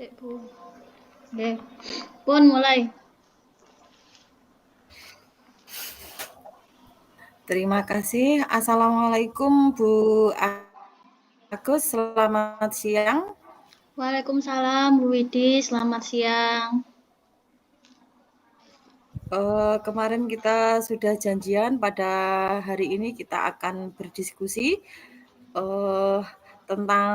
Sik, Bu. Nggih. Pun mulai. Terima kasih. Assalamualaikum Bu Agus, selamat siang. Waalaikumsalam Bu Widi, selamat siang. Kemarin kita sudah janjian pada hari ini kita akan berdiskusi tentang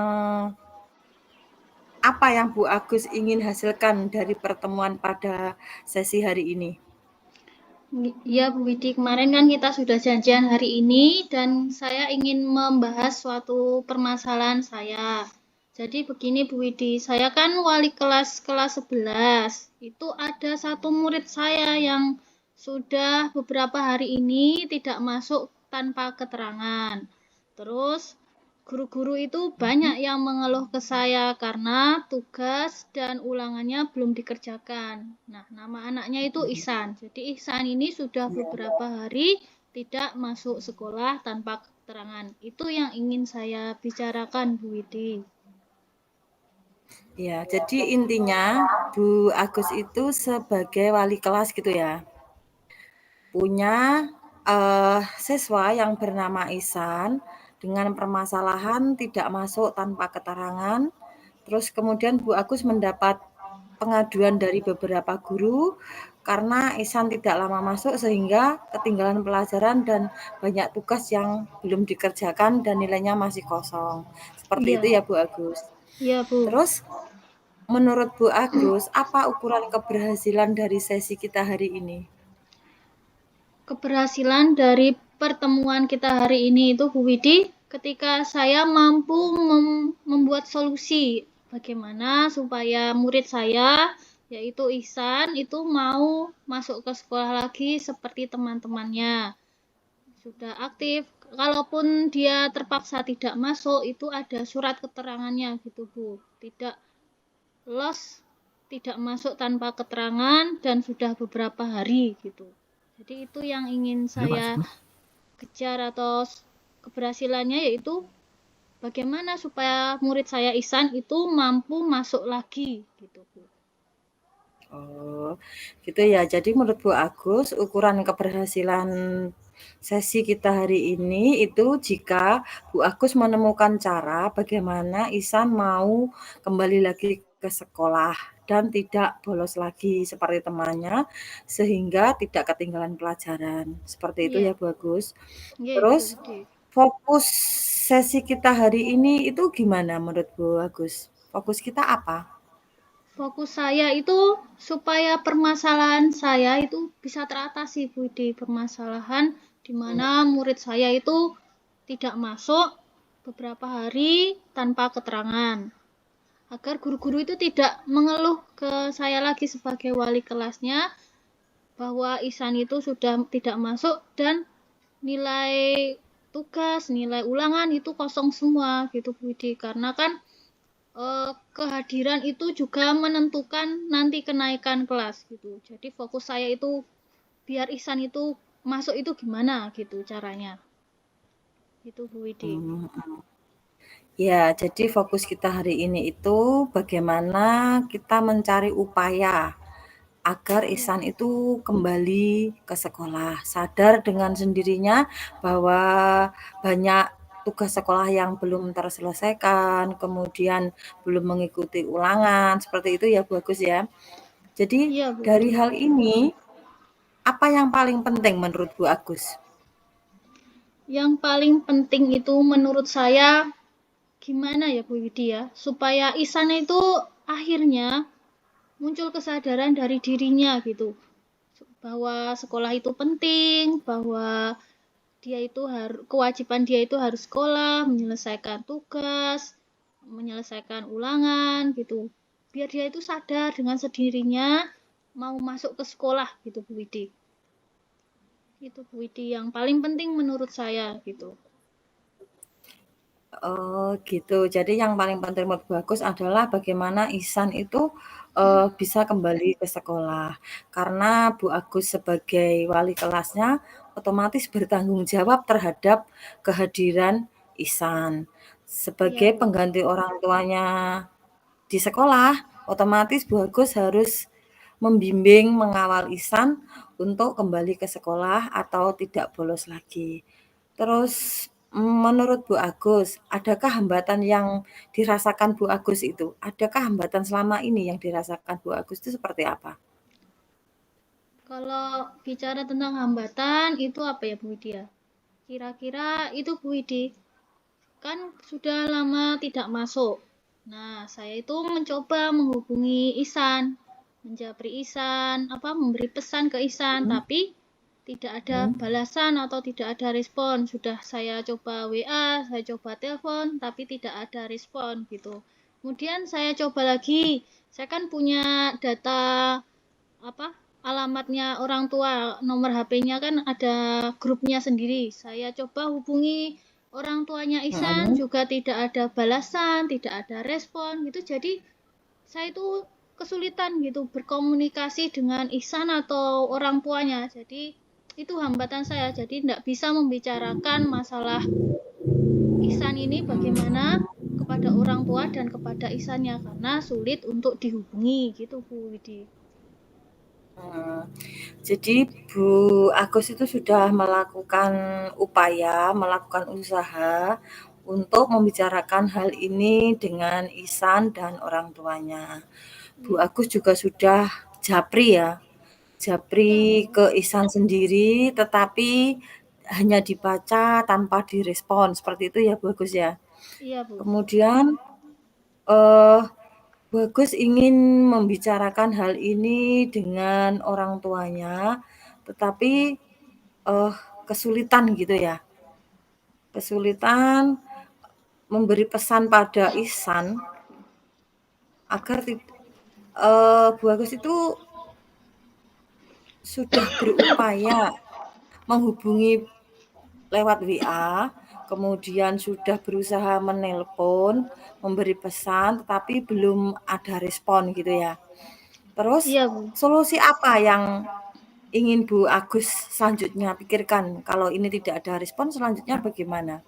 apa yang Bu Agus ingin hasilkan dari pertemuan pada sesi hari ini. Iya Bu Widi, kemarin kan kita sudah janjian hari ini dan saya ingin membahas suatu permasalahan saya. Jadi begini Bu Widi, saya kan wali kelas 11. Itu ada satu murid saya yang sudah beberapa hari ini tidak masuk tanpa keterangan. Terus guru-guru itu banyak yang mengeluh ke saya karena tugas dan ulangannya belum dikerjakan. Nah, nama anaknya itu Ihsan. Jadi Ihsan ini sudah beberapa hari tidak masuk sekolah tanpa keterangan. Itu yang ingin saya bicarakan, Bu Widi. Ya, jadi intinya Bu Agus itu sebagai wali kelas gitu ya, punya siswa yang bernama Ihsan dengan permasalahan tidak masuk tanpa keterangan. Terus kemudian Bu Agus mendapat pengaduan dari beberapa guru karena Ihsan tidak lama masuk sehingga ketinggalan pelajaran dan banyak tugas yang belum dikerjakan dan nilainya masih kosong. Seperti Iya, itu ya Bu Agus. iya Bu. Terus menurut Bu Agus, apa ukuran keberhasilan dari sesi kita hari ini? Keberhasilan dari pertemuan kita hari ini itu Bu Widi, ketika saya mampu membuat solusi bagaimana supaya murid saya yaitu Ihsan itu mau masuk ke sekolah lagi seperti teman-temannya. Sudah aktif, kalaupun dia terpaksa tidak masuk itu ada surat keterangannya gitu Bu. Tidak los, tidak masuk tanpa keterangan dan sudah beberapa hari gitu. Jadi itu yang ingin saya kejar atau keberhasilannya yaitu bagaimana supaya murid saya Ihsan itu mampu masuk lagi gitu Bu. Oh, gitu ya. Jadi menurut Bu Agus, ukuran keberhasilan sesi kita hari ini itu jika Bu Agus menemukan cara bagaimana Ihsan mau kembali lagi ke sekolah dan tidak bolos lagi seperti temannya sehingga tidak ketinggalan pelajaran. Seperti itu Iya, ya Bu Agus. nggih Bu Terus Widi. fokus sesi kita hari ini itu gimana menurut Bu Agus? Fokus kita apa? Fokus saya itu supaya permasalahan saya itu bisa teratasi Bu di permasalahan di mana murid saya itu tidak masuk beberapa hari tanpa keterangan. Agar guru-guru itu tidak mengeluh ke saya lagi sebagai wali kelasnya bahwa Ihsan itu sudah tidak masuk dan nilai tugas, nilai ulangan itu kosong semua gitu Bu Widi. Karena kan kehadiran itu juga menentukan nanti kenaikan kelas gitu. Jadi fokus saya itu biar Ihsan itu masuk itu gimana gitu caranya. Itu Bu Widi. Hmm. Ya, jadi fokus kita hari ini itu bagaimana kita mencari upaya agar Ya, Ihsan itu kembali ke sekolah. Sadar dengan sendirinya bahwa banyak tugas sekolah yang belum terselesaikan, kemudian belum mengikuti ulangan, seperti itu ya Bu Agus ya. Jadi iya Bu dari Widi. hal ini, apa yang paling penting menurut Bu Agus? Yang paling penting itu menurut saya gimana ya Bu Widi ya, supaya Ihsan itu akhirnya muncul kesadaran dari dirinya gitu. Bahwa sekolah itu penting, bahwa dia itu harus kewajiban dia itu harus sekolah, menyelesaikan tugas, menyelesaikan ulangan gitu. Biar dia itu sadar dengan sendirinya mau masuk ke sekolah gitu Bu Widi. Itu Bu Widi yang paling penting menurut saya gitu. Oh gitu. Jadi yang paling penting menurut Bagus adalah bagaimana Ihsan itu bisa kembali ke sekolah. Karena Bu Agus sebagai wali kelasnya otomatis bertanggung jawab terhadap kehadiran Ihsan. Iya Sebagai Bu. pengganti orang tuanya di sekolah, otomatis Bu Agus harus membimbing, mengawal Ihsan untuk kembali ke sekolah atau tidak bolos lagi. Terus menurut Bu Agus, adakah hambatan yang dirasakan Bu Agus itu? Adakah hambatan selama ini yang dirasakan Bu Agus itu seperti apa? Kalau bicara tentang hambatan itu apa ya Bu Widi ya? Kira-kira itu Bu Widi, kan sudah lama tidak masuk. Nah, saya itu mencoba menghubungi Ihsan, menjapri Ihsan, memberi pesan ke Ihsan, Hmm, tapi tidak ada hmm, balasan atau tidak ada respon. Sudah saya coba WA, saya coba telepon, tapi tidak ada respon gitu. Kemudian saya coba lagi. Saya kan punya data apa alamatnya orang tua, nomor HP-nya kan ada grupnya sendiri. Saya coba hubungi orang tuanya Ihsan, hmm. juga tidak ada balasan, tidak ada respon gitu. Jadi saya itu kesulitan gitu berkomunikasi dengan Ihsan atau orang tuanya. Jadi itu hambatan saya. Jadi tidak bisa membicarakan masalah Ihsan ini bagaimana kepada orang tua dan kepada Ihsannya karena sulit untuk dihubungi gitu Bu Widi. Hmm. Jadi Bu Agus itu sudah melakukan upaya, melakukan usaha untuk membicarakan hal ini dengan Ihsan dan orang tuanya. Bu Iya, Agus juga sudah japri ya, iya japri Bu. ke Ihsan sendiri, tetapi hanya dibaca tanpa direspon, seperti itu ya Bu Agus ya. Iya Bu. Kemudian eh, Bagus ingin membicarakan hal ini dengan orang tuanya, tetapi, eee, kesulitan gitu ya, kesulitan memberi pesan pada Ihsan agar Bu Agus itu sudah berupaya menghubungi lewat WA, kemudian sudah berusaha menelpon, memberi pesan, tetapi belum ada respon gitu ya. Terus Iya Bu. solusi apa yang ingin Bu Agus selanjutnya pikirkan? Kalau ini tidak ada respon selanjutnya bagaimana?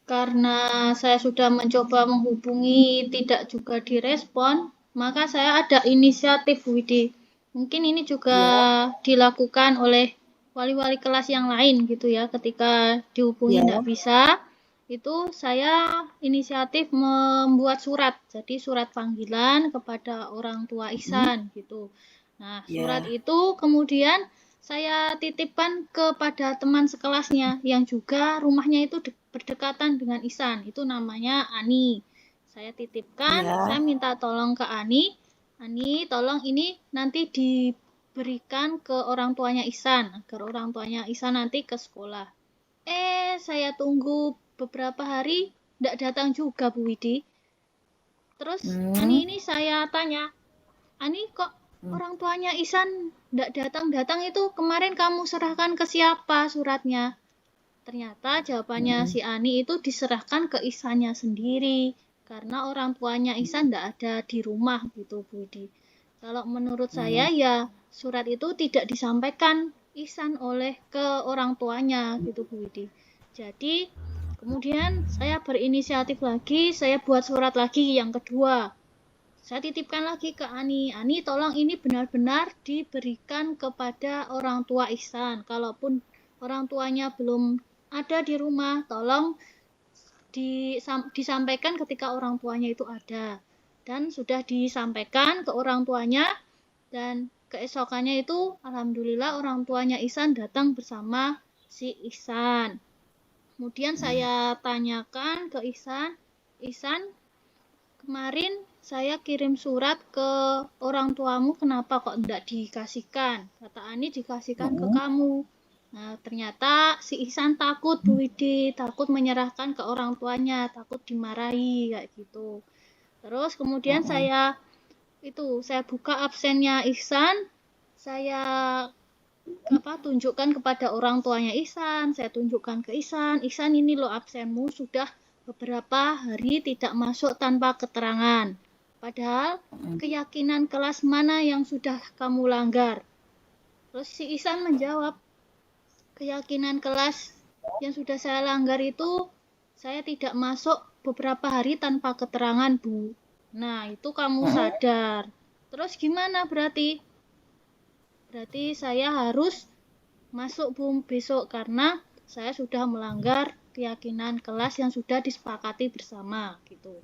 Karena saya sudah mencoba menghubungi tidak juga direspon, maka saya ada inisiatif Widi. Mungkin ini juga Iya, dilakukan oleh wali-wali kelas yang lain gitu ya. Ketika dihubungi iya, tidak bisa, itu saya inisiatif membuat surat. Jadi surat panggilan kepada orang tua mhm, Ihsan gitu. Nah, surat iya, itu kemudian saya titipkan kepada teman sekelasnya yang juga rumahnya itu berdekatan dengan Ihsan. Itu namanya Ani. Saya titipkan, saya iya, minta tolong ke Ani. Ani, tolong ini nanti diberikan ke orang tuanya Ihsan agar orang tuanya Ihsan nanti ke sekolah. Saya tunggu beberapa hari, tidak datang juga Bu Widi. Terus Ani mmm, ini saya tanya, Ani kok mmm, orang tuanya Ihsan tidak datang-datang itu kemarin kamu serahkan ke siapa suratnya? Ternyata jawabannya mhm, si Ani itu diserahkan ke Ihsannya sendiri karena orang tuanya Ihsan tidak ada di rumah gitu Budi. Kalau menurut saya mmm, ya surat itu tidak disampaikan Ihsan oleh ke orang tuanya gitu Budi. Jadi kemudian saya berinisiatif lagi, saya buat surat lagi yang kedua. Saya titipkan lagi ke Ani. Ani, tolong ini benar-benar diberikan kepada orang tua Ihsan. Kalaupun orang tuanya belum ada di rumah, tolong disampaikan ketika orang tuanya itu ada. Dan sudah disampaikan ke orang tuanya dan keesokannya itu alhamdulillah orang tuanya Ihsan datang bersama si Ihsan. Kemudian mhm, saya tanyakan ke Ihsan, Ihsan, kemarin saya kirim surat ke orang tuamu, kenapa kok tidak dikasihkan? Kata Ani dikasihkan ke mhm, kamu. Nah, ternyata si Ihsan takut Bu Widi, takut menyerahkan ke orang tuanya, takut dimarahi kayak gitu. Terus kemudian mhm, saya buka absennya Ihsan, saya tunjukkan kepada orang tuanya Ihsan, saya tunjukkan ke Ihsan, Ihsan ini loh absenmu sudah beberapa hari tidak masuk tanpa keterangan. Padahal mhm, keyakinan kelas mana yang sudah kamu langgar? Terus si Ihsan menjawab, keyakinan kelas yang sudah saya langgar itu saya tidak masuk beberapa hari tanpa keterangan, Bu. Nah, itu kamu Mm-mm. sadar. Terus gimana berarti? Berarti saya harus masuk besok karena saya sudah melanggar keyakinan kelas yang sudah disepakati bersama gitu.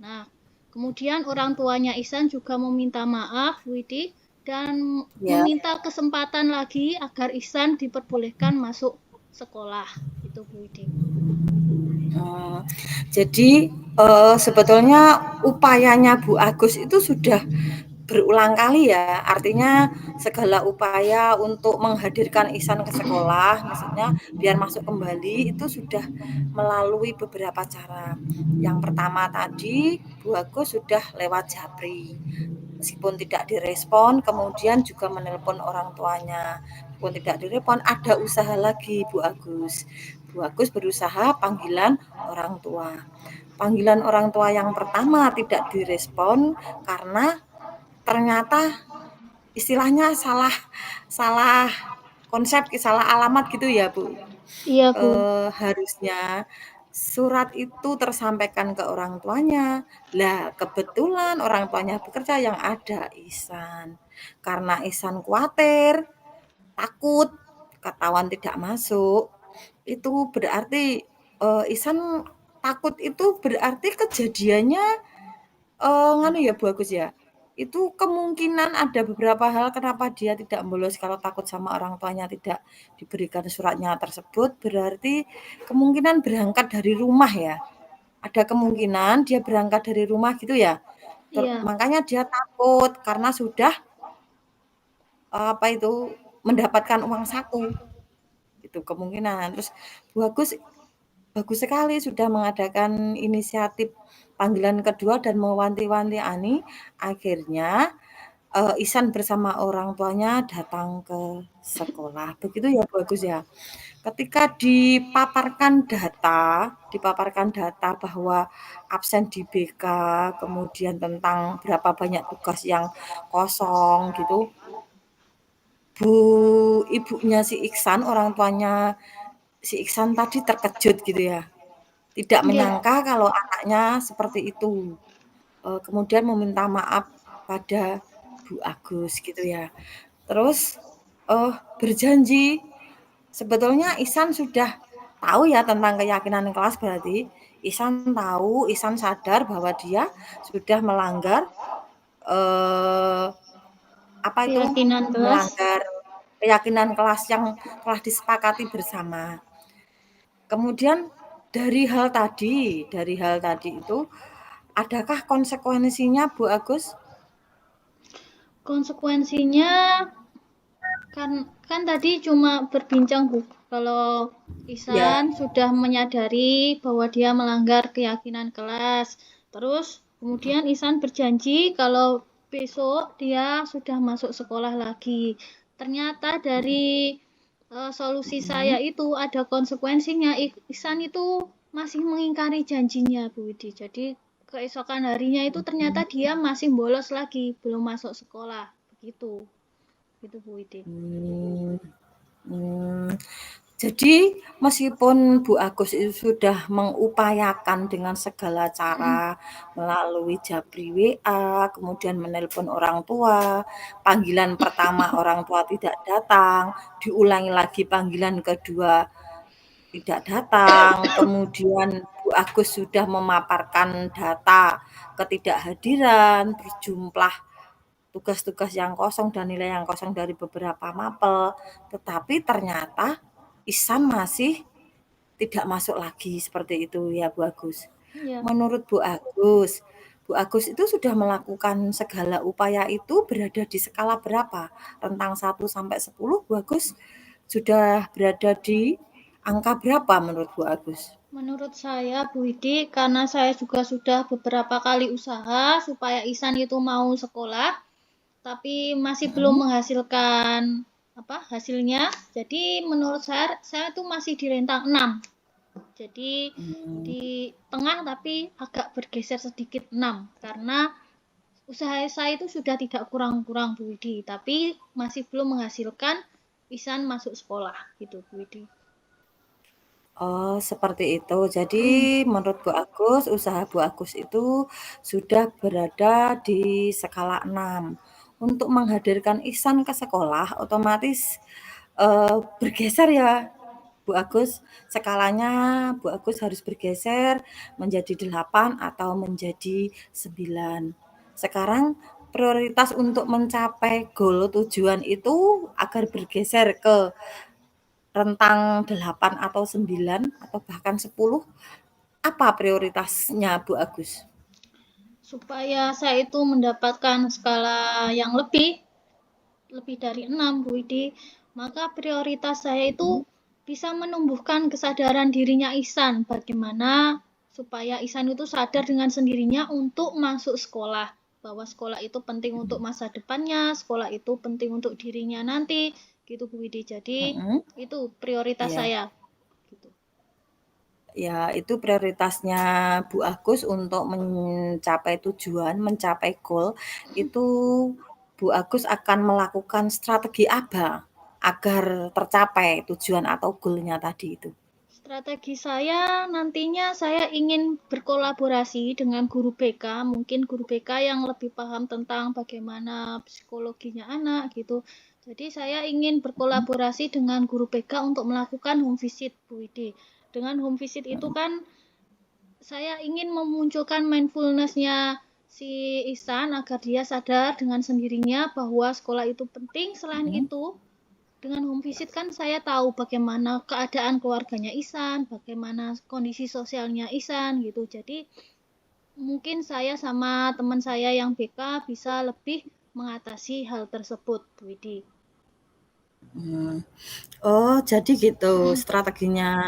Nah, kemudian orang tuanya Ihsan juga meminta maaf, Widi, dan Ya. meminta kesempatan lagi agar Ihsan diperbolehkan masuk sekolah. Itu Bu Widi. Hmm, jadi sebetulnya upayanya Bu Agus itu sudah berulang kali ya, artinya segala upaya untuk menghadirkan Ihsan ke sekolah, maksudnya biar masuk kembali itu sudah melalui beberapa cara. Yang pertama tadi Bu Agus sudah lewat Japri, meskipun tidak direspon, kemudian juga menelpon orang tuanya. Meskipun tidak direspon, ada usaha lagi Bu Agus. Bu Agus berusaha panggilan orang tua. Panggilan orang tua yang pertama tidak direspon karena ternyata istilahnya salah salah konsep, salah alamat gitu ya Bu. Iya, Bu. Harusnya surat itu tersampaikan ke orang tuanya. Lah, kebetulan orang tuanya bekerja, yang ada Ihsan. Karena Ihsan khawatir, takut ketahuan tidak masuk, itu berarti Ihsan takut itu berarti kejadiannya nganu ya Bu Agus ya, itu kemungkinan ada beberapa hal kenapa dia tidak bolos kalau takut sama orang tuanya tidak diberikan suratnya tersebut, berarti kemungkinan berangkat dari rumah ya? Ada kemungkinan dia berangkat dari rumah gitu ya? Iya. Makanya dia takut karena sudah, apa itu, mendapatkan uang saku, itu kemungkinan. Terus bagus bagus sekali sudah mengadakan inisiatif panggilan kedua dan mewanti-wanti Ani, akhirnya Ihsan bersama orang tuanya datang ke sekolah. Begitu ya bagus ya. Ketika dipaparkan data bahwa absen di BK, kemudian tentang berapa banyak tugas yang kosong gitu, ibunya si Iksan, orang tuanya si Iksan tadi terkejut gitu ya. Tidak Iya. menyangka kalau anaknya seperti itu. Kemudian meminta maaf pada Bu Agus gitu ya. Terus berjanji, sebetulnya Ihsan sudah tahu ya tentang keyakinan kelas, berarti Ihsan tahu, Ihsan sadar bahwa dia sudah melanggar eh, apa itu? Keyakinan kelas. Melanggar keyakinan kelas yang telah disepakati bersama. Kemudian dari hal tadi itu, adakah konsekuensinya Bu Agus? Konsekuensinya kan kan tadi cuma berbincang Bu. Kalau Ya. Ihsan sudah menyadari bahwa dia melanggar keyakinan kelas. Terus kemudian Ihsan berjanji kalau besok dia sudah masuk sekolah lagi. Ternyata dari solusi saya Mhm. itu ada konsekuensinya. Ihsan itu masih mengingkari janjinya Bu Widi. Jadi keesokan harinya itu ternyata dia masih bolos lagi, belum masuk sekolah. Begitu. Gitu Bu Widi. Mmm, mmm. Jadi meskipun Bu Agus itu sudah mengupayakan dengan segala cara melalui Japri WA, kemudian menelpon orang tua, panggilan pertama orang tua tidak datang, diulangi lagi panggilan kedua tidak datang, kemudian Bu Agus sudah memaparkan data ketidakhadiran, berjumlah tugas-tugas yang kosong dan nilai yang kosong dari beberapa mapel, tetapi ternyata Ihsan masih tidak masuk lagi seperti itu ya Bu Agus. Iya. Menurut Bu Agus itu sudah melakukan segala upaya itu berada di skala berapa? Rentang 1 sampai 10, Bu Agus sudah berada di angka berapa menurut Bu Agus? Menurut saya, Bu Widi, karena saya juga sudah beberapa kali usaha supaya Ihsan itu mau sekolah, tapi masih belum Mhm. menghasilkan apa hasilnya. Jadi menurut saya itu masih di rentang 6. Jadi Mmm, di tengah tapi agak bergeser sedikit 6 karena usaha saya itu sudah tidak kurang-kurang Bu Widi, tapi masih belum menghasilkan Ihsan masuk sekolah gitu Bu Widi. Oh, seperti itu. Jadi Mhm, menurut Bu Agus, usaha Bu Agus itu sudah berada di skala 6. Untuk menghadirkan Ihsan ke sekolah otomatis, bergeser ya Bu Agus, skalanya Bu Agus harus bergeser menjadi 8 atau menjadi 9. Sekarang prioritas untuk mencapai goal tujuan itu agar bergeser ke rentang 8 atau 9 atau bahkan 10, apa prioritasnya Bu Agus? supaya saya itu mendapatkan skala yang lebih lebih dari 6 Bu Widi, maka prioritas saya itu Mhm, bisa menumbuhkan kesadaran dirinya Ihsan, bagaimana supaya Ihsan itu sadar dengan sendirinya untuk masuk sekolah, bahwa sekolah itu penting untuk masa depannya, sekolah itu penting untuk dirinya nanti, gitu Bu Widi. Jadi mhm, itu prioritas iya. saya. Gitu. Ya, itu prioritasnya Bu Agus untuk mencapai tujuan, mencapai goal, itu Bu Agus akan melakukan strategi apa agar tercapai tujuan atau goal-nya tadi itu? Strategi saya nantinya saya ingin berkolaborasi dengan guru BK, mungkin guru BK yang lebih paham tentang bagaimana psikologinya anak gitu. Jadi saya ingin Mhm, berkolaborasi dengan guru BK untuk melakukan home visit, Bu Widi. Dengan home visit itu mhm, kan saya ingin memunculkan mindfulness-nya si Ihsan agar dia sadar dengan sendirinya bahwa sekolah itu penting. Selain mhm. itu, dengan home visit kan saya tahu bagaimana keadaan keluarganya Ihsan, bagaimana kondisi sosialnya Ihsan gitu. Jadi mungkin saya sama teman saya yang BK bisa lebih mengatasi hal tersebut, Bu Widi. Mmm. Oh, jadi gitu strateginya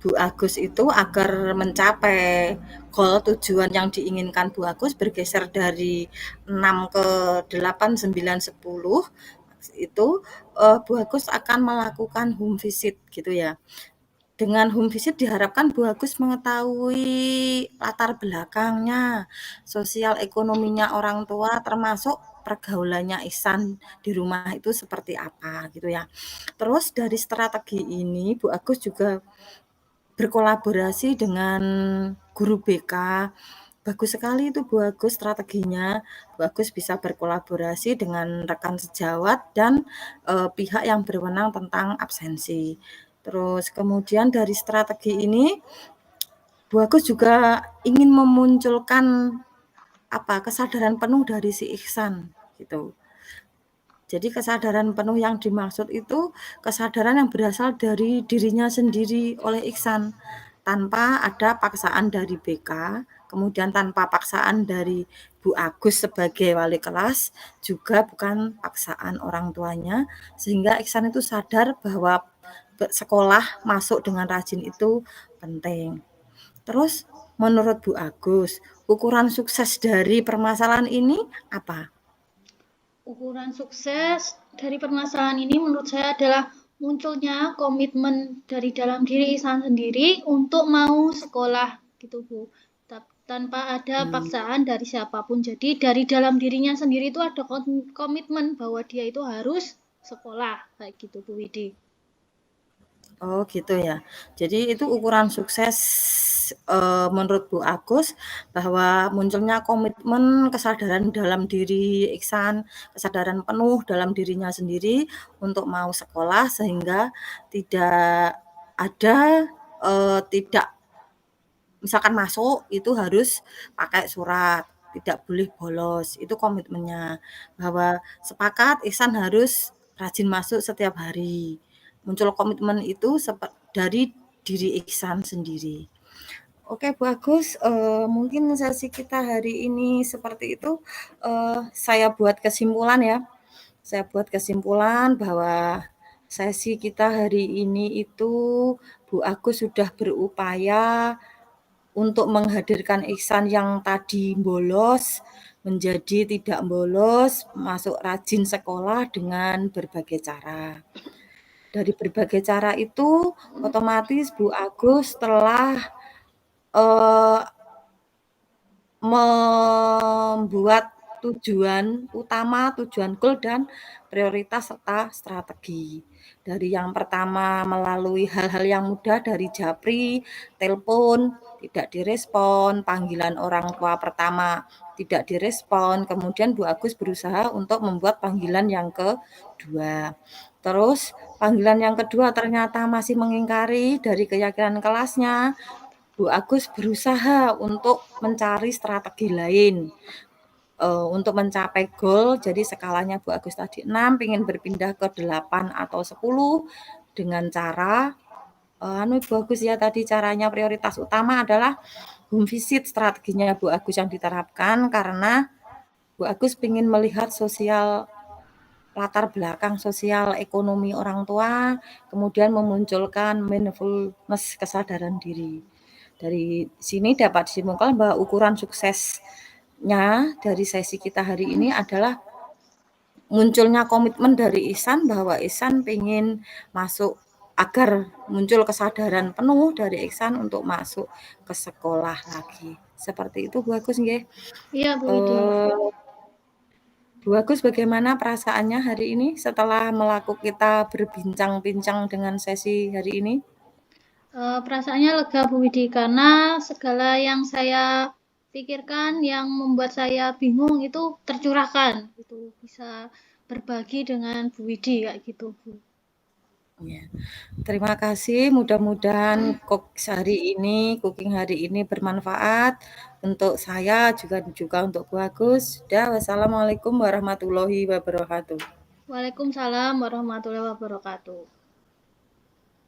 Bu Agus itu agar mencapai goal tujuan yang diinginkan Bu Agus bergeser dari 6 ke 8, 9, 10 itu, Bu Agus akan melakukan home visit gitu ya. Dengan home visit diharapkan Bu Agus mengetahui latar belakangnya, sosial ekonominya orang tua, termasuk pergaulannya Ihsan di rumah itu seperti apa gitu ya. Terus dari strategi ini Bu Agus juga berkolaborasi dengan guru BK. Bagus sekali itu Bu Agus strateginya. Bu Agus bisa berkolaborasi dengan rekan sejawat dan pihak yang berwenang tentang absensi. Terus kemudian dari strategi ini Bu Agus juga ingin memunculkan apa kesadaran penuh dari si Ihsan gitu. Jadi kesadaran penuh yang dimaksud itu kesadaran yang berasal dari dirinya sendiri oleh Ihsan tanpa ada paksaan dari BK, kemudian tanpa paksaan dari Bu Agus sebagai wali kelas, juga bukan paksaan orang tuanya, sehingga Ihsan itu sadar bahwa sekolah masuk dengan rajin itu penting. Terus menurut Bu Agus, ukuran sukses dari permasalahan ini apa? Ukuran sukses dari permasalahan ini menurut saya adalah munculnya komitmen dari dalam diri Ihsan sendiri untuk mau sekolah gitu Bu. Tanpa ada Hmm. paksaan dari siapapun. Jadi dari dalam dirinya sendiri itu ada komitmen bahwa dia itu harus sekolah kayak gitu Bu Widi. Oh gitu ya. Jadi itu ukuran sukses, menurut Bu Agus bahwa munculnya komitmen, kesadaran dalam diri Iksan, kesadaran penuh dalam dirinya sendiri untuk mau sekolah sehingga tidak ada, tidak misalkan masuk itu harus pakai surat, tidak boleh bolos, itu komitmennya. Bahwa sepakat Ihsan harus rajin masuk setiap hari. Muncul komitmen itu dari diri Ihsan sendiri. Oke, bagus, mungkin sesi kita hari ini seperti itu, saya buat kesimpulan ya. Saya buat kesimpulan bahwa sesi kita hari ini itu Bu Agus sudah berupaya untuk menghadirkan Ihsan yang tadi bolos menjadi tidak bolos, masuk rajin sekolah dengan berbagai cara. Dari berbagai cara itu otomatis Bu Agus telah eee, membuat tujuan utama, tujuan goal, dan prioritas serta strategi. Dari yang pertama melalui hal-hal yang mudah dari japri, telepon, tidak direspon, panggilan orang tua pertama tidak direspon, kemudian Bu Agus berusaha untuk membuat panggilan yang kedua. Terus panggilan yang kedua ternyata masih mengingkari dari keyakinan kelasnya. Bu Agus berusaha untuk mencari strategi lain untuk mencapai goal. Jadi skalanya Bu Agus tadi 6, pengen berpindah ke 8 atau 10 dengan cara Bu Agus ya tadi caranya prioritas utama adalah home visit. Strateginya Bu Agus yang diterapkan karena Bu Agus ingin melihat latar belakang sosial ekonomi orang tua, kemudian memunculkan mindfulness kesadaran diri. Dari sini dapat disimpulkan bahwa ukuran suksesnya dari sesi kita hari ini adalah munculnya komitmen dari Ihsan bahwa Ihsan ingin masuk agar muncul kesadaran penuh dari Ihsan untuk masuk ke sekolah lagi. Seperti itu Bu Agus nggih. Iya, Bu Widi. Bu Agus bagaimana perasaannya hari ini setelah kita berbincang-bincang dengan sesi hari ini? Perasaannya lega Bu Widi karena segala yang saya pikirkan yang membuat saya bingung itu tercurahkan, itu bisa berbagi dengan Bu Widi kayak gitu Bu. Ya. Terima kasih, mudah-mudahan cooking hari ini bermanfaat untuk saya juga untuk Bu Agus. Wassalamualaikum warahmatullahi wabarakatuh. Waalaikumsalam warahmatullahi wabarakatuh.